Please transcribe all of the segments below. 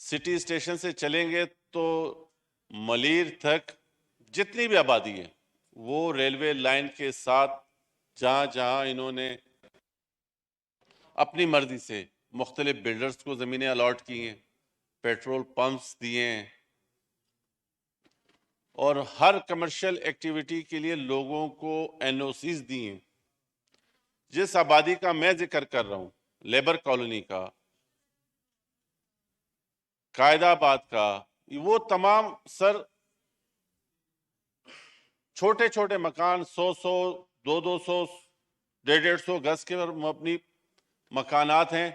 City station سے چلیں گے تو ملیر تک جتنی بھی آبادی ہے وہ ریلوے لائن کے ساتھ جہاں جہاں انہوں نے اپنی مرضی سے مختلف بلڈرز کو زمینیں الاٹ کی ہیں، پیٹرول پمپس دیے ہیں، اور ہر کمرشل ایکٹیویٹی کے لیے لوگوں کو این او سیز دی ہیں۔ جس آبادی کا میں ذکر کر رہا ہوں، لیبر کالونی کا، قائد آباد کا، وہ تمام سر چھوٹے چھوٹے مکان 100 200 150 گز کے مبنی مکانات ہیں،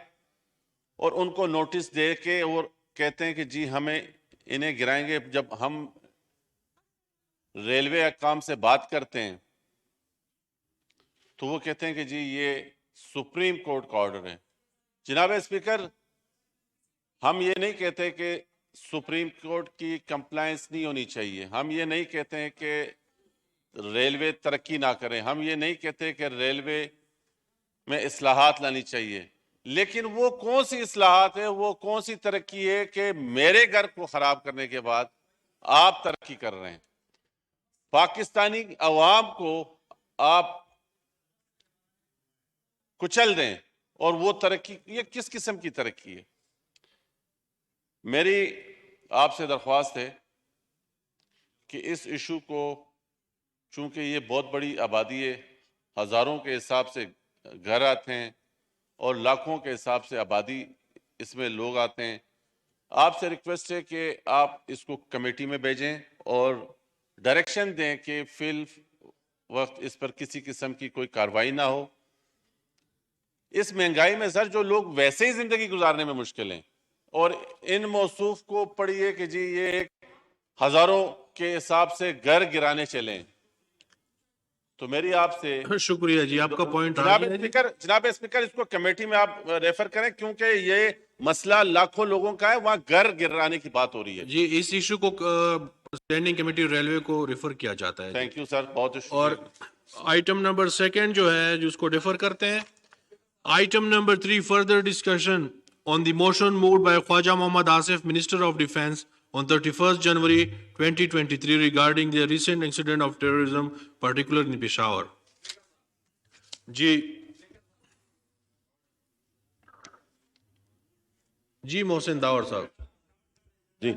اور ان کو نوٹس دے کے اور کہتے ہیں کہ جی ہمیں انہیں گرائیں گے۔ جب ہم ریلوے حکام سے بات کرتے ہیں تو وہ کہتے ہیں کہ جی یہ سپریم کورٹ کا آرڈر ہے۔ جناب اسپیکر، ہم یہ نہیں کہتے کہ سپریم کورٹ کی کمپلائنس نہیں ہونی چاہیے، ہم یہ نہیں کہتے ہیں کہ ریلوے ترقی نہ کریں، ہم یہ نہیں کہتے کہ ریلوے میں اصلاحات لانی چاہیے، لیکن وہ کون سی اصلاحات ہے، وہ کون سی ترقی ہے کہ میرے گھر کو خراب کرنے کے بعد آپ ترقی کر رہے ہیں؟ پاکستانی عوام کو آپ کچل دیں، اور وہ ترقی یہ کس قسم کی ترقی ہے؟ میری آپ سے درخواست ہے کہ اس ایشو کو، چونکہ یہ بہت بڑی آبادی ہے، ہزاروں کے حساب سے گھر آتے ہیں اور لاکھوں کے حساب سے آبادی اس میں لوگ آتے ہیں، آپ سے ریکویسٹ ہے کہ آپ اس کو کمیٹی میں بھیجیں اور ڈائریکشن دیں کہ فی الوقت اس پر کسی قسم کی کوئی کارروائی نہ ہو۔ اس مہنگائی میں سر جو لوگ ویسے ہی زندگی گزارنے میں مشکل ہیں، اور ان موصوف کو پڑھیے کہ جی یہ ایک ہزاروں کے حساب سے گھر گرانے چلیں، تو میری آپ سے شکریہ جی، آپ کا پوائنٹ جناب اسپیکر اس کو کمیٹی میں آپ ریفر کریں، کیونکہ یہ مسئلہ لاکھوں لوگوں کا ہے، وہاں گھر گرانے کی بات ہو رہی ہے۔ جی، اس ایشو کو اسٹینڈنگ کمیٹی ریلوے کو ریفر کیا جاتا ہے۔ تھینک یو سر، بہت اور شکریہ۔ آئٹم نمبر 2 جو ہے جس کو ریفر کرتے ہیں، item number 3 further discussion on the motion moved by Khwaja Mohammad Asif, Minister of Defence, on 31st January 2023 regarding the recent incident of terrorism, particularly in Peshawar. جی محسن داور صاحب۔ جی